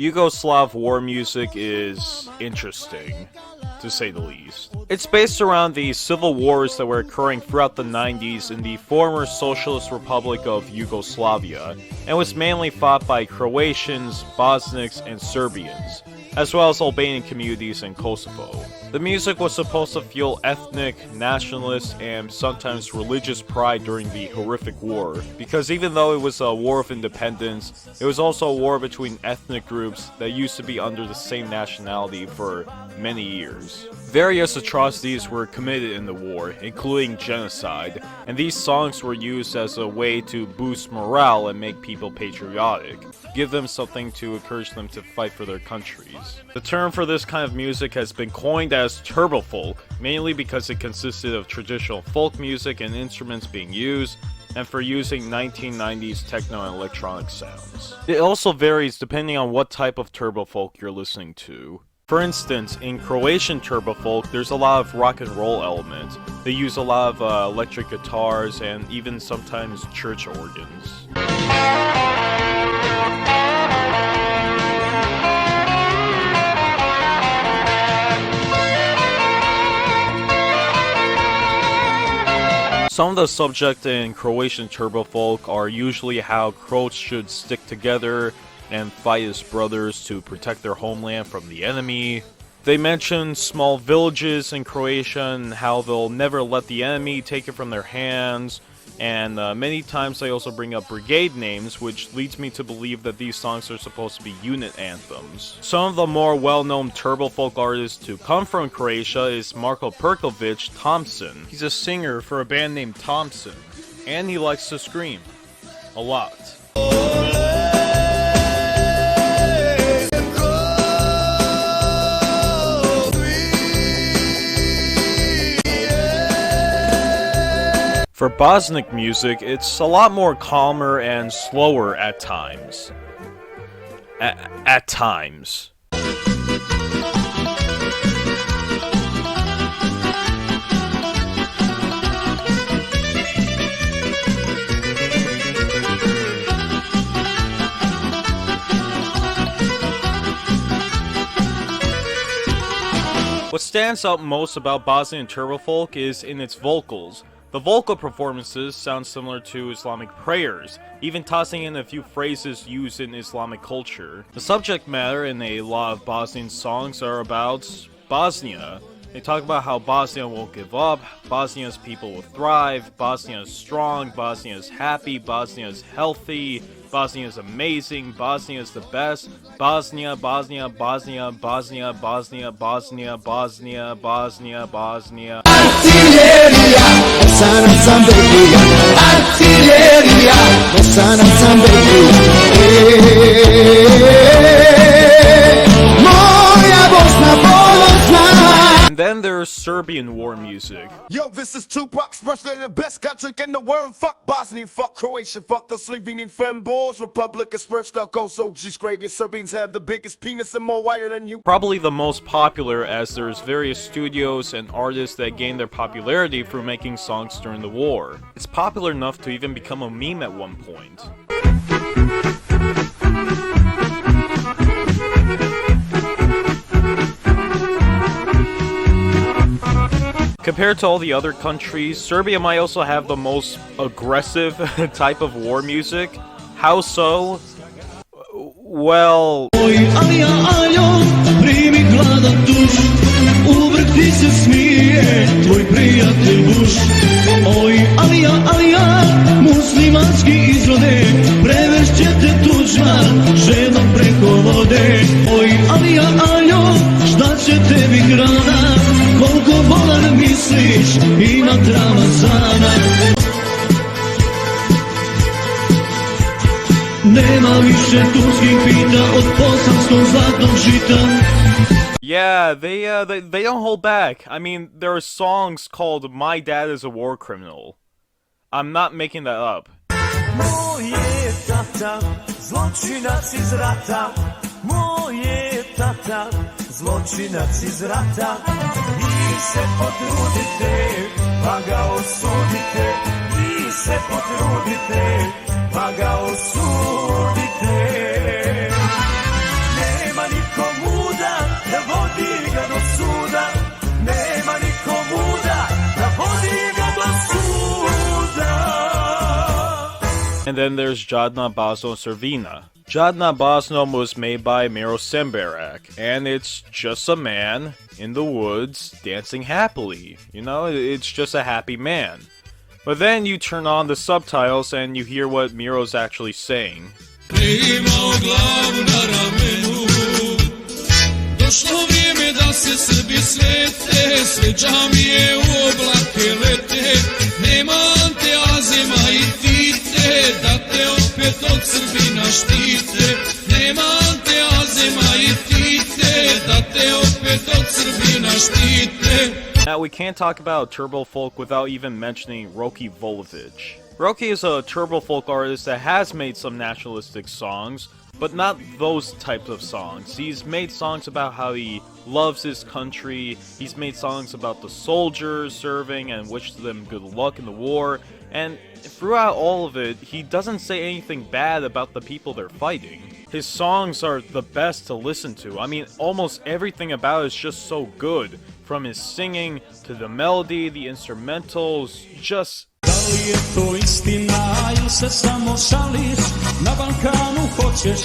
Yugoslav war music is interesting, to say the least. It's based around the civil wars that were occurring throughout the 90s in the former Socialist Republic of Yugoslavia, and was mainly fought by Croatians, Bosniaks, and Serbians, as well as Albanian communities in Kosovo. The music was supposed to fuel ethnic, nationalist, and sometimes religious pride during the horrific war, because even though it was a war of independence, it was also a war between ethnic groups that used to be under the same nationality for many years. Various atrocities were committed in the war, including genocide, and these songs were used as a way to boost morale and make people patriotic, give them something to encourage them to fight for their countries. The term for this kind of music has been coined as turbo folk, mainly because it consisted of traditional folk music and instruments being used, and for using 1990s techno and electronic sounds. It also varies depending on what type of turbo folk you're listening to. For instance, in Croatian turbo folk, there's a lot of rock and roll elements. They use a lot of electric guitars and even sometimes church organs. Some of the subjects in Croatian turbo folk are usually how Croats should stick together and fight as brothers to protect their homeland from the enemy. They mention small villages in Croatia and how they'll never let the enemy take it from their hands, and many times they also bring up brigade names, which leads me to believe that these songs are supposed to be unit anthems. Some of the more well-known turbo folk artists to come from Croatia is Marko Perkovic Thompson. He's a singer for a band named Thompson, and he likes to scream. A lot. For Bosniak music, it's a lot more calmer and slower at times. At times. What stands out most about Bosnian turbo folk is in its vocals. The vocal performances sound similar to Islamic prayers, even tossing in a few phrases used in Islamic culture. The subject matter in a lot of Bosnian songs are about Bosnia. They talk about how Bosnia won't give up, Bosnia's people will thrive, Bosnia is strong, Bosnia is happy, Bosnia is healthy, Bosnia is amazing, Bosnia is the best, Bosnia, Bosnia, Bosnia, Bosnia, Bosnia, Bosnia, Bosnia, Bosnia, Bosnia. Artilleria, Bosanan Zambegija. Artilleria, Bosanan Zambegija. Moja Bosna ponosna. And then there's Serbian war music. Yo, this is Tupac, especially the best country in the world. Fuck Bosnia, fuck Croatia, fuck the Slovenian Fembos, Republic Expressed, Kosovo, G-Scravian. Serbians have the biggest penis and more wire than you. Probably the most popular, as there's various studios and artists that gained their popularity through making songs during the war. It's popular enough to even become a meme at one point. Compared to all the other countries, Serbia might also have the most aggressive type of war music. How so? Well... Koliko bolan misliš i na Ramazana. Nema više turskih pita od bosanskog zlatnog žita. Yeah, they don't hold back. I mean, there are songs called My Dad is a War Criminal. I'm not making that up. Moj je tata, zločinac iz rata. Moj je tata, zločinac iz rata. Vi se potrudite, pa ga osudite. Vi se potrudite, pa ga osudite. And then there's Jadna Bazno Servina. Jadna Bazno was made by Miro Semberak, and it's just a man in the woods dancing happily. You know, it's just a happy man. But then you turn on the subtitles and you hear what Miro's actually saying. Now, we can't talk about turbo folk without even mentioning Roki Volovic. Roki is a turbo folk artist that has made some nationalistic songs, but not those types of songs. He's made songs about how he loves his country, he's made songs about the soldiers serving and wishes them good luck in the war, and throughout all of it, he doesn't say anything bad about the people they're fighting. His songs are the best to listen to. I mean, almost everything about it is just so good. From his singing, to the melody, the instrumentals, just... Da li je to istina ili se samo šališ? Na Balkanu hoćeš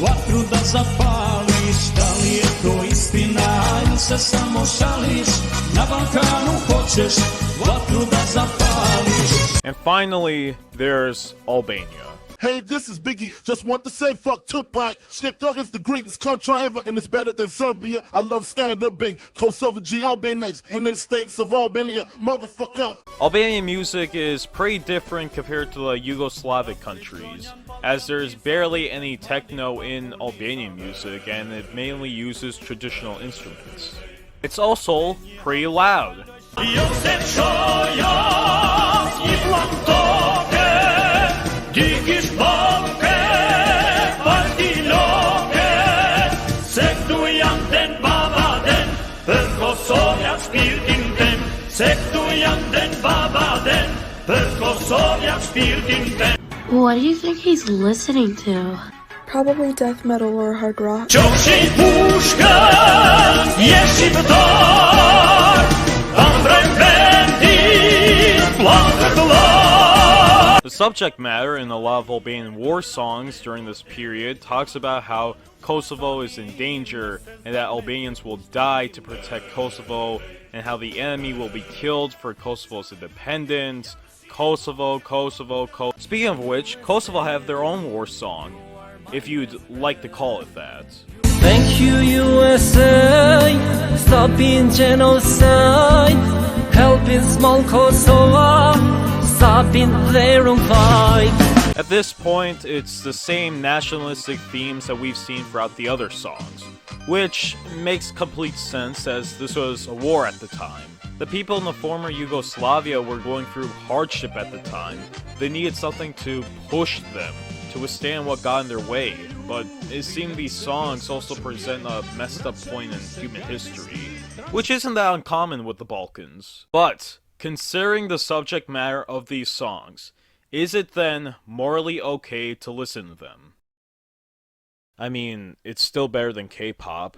vatru da zapališ. Da li je to istina ili se samo šališ? Na Balkanu hoćeš vatru da zapališ. And finally, there's Albania. Hey, this is Biggie. Just want to say fuck Tupac. Snoop Dogg is the greatest country ever, and it's better than Serbia. I love stand-up big. Kosovo G Albanians in the states of Albania, motherfucker. Albanian music is pretty different compared to the Yugoslavic countries, as there's barely any techno in Albanian music, and it mainly uses traditional instruments. It's also pretty loud. What do you think he's listening to? Probably death metal or hard rock. The subject matter in a lot of Albanian war songs during this period talks about how Kosovo is in danger and that Albanians will die to protect Kosovo, and how the enemy will be killed for Kosovo's independence. Kosovo. Speaking of which, Kosovo have their own war song, if you'd like to call it that. Thank you USA, stopping genocide, helping small Kosovo, stopping their own fight. At this point, it's the same nationalistic themes that we've seen throughout the other songs, which makes complete sense as this was a war at the time. The people in the former Yugoslavia were going through hardship at the time. They needed something to push them, to withstand what got in their way, but it seemed these songs also present a messed up point in human history, which isn't that uncommon with the Balkans. But, considering the subject matter of these songs, is it then morally okay to listen to them? I mean, it's still better than K-pop.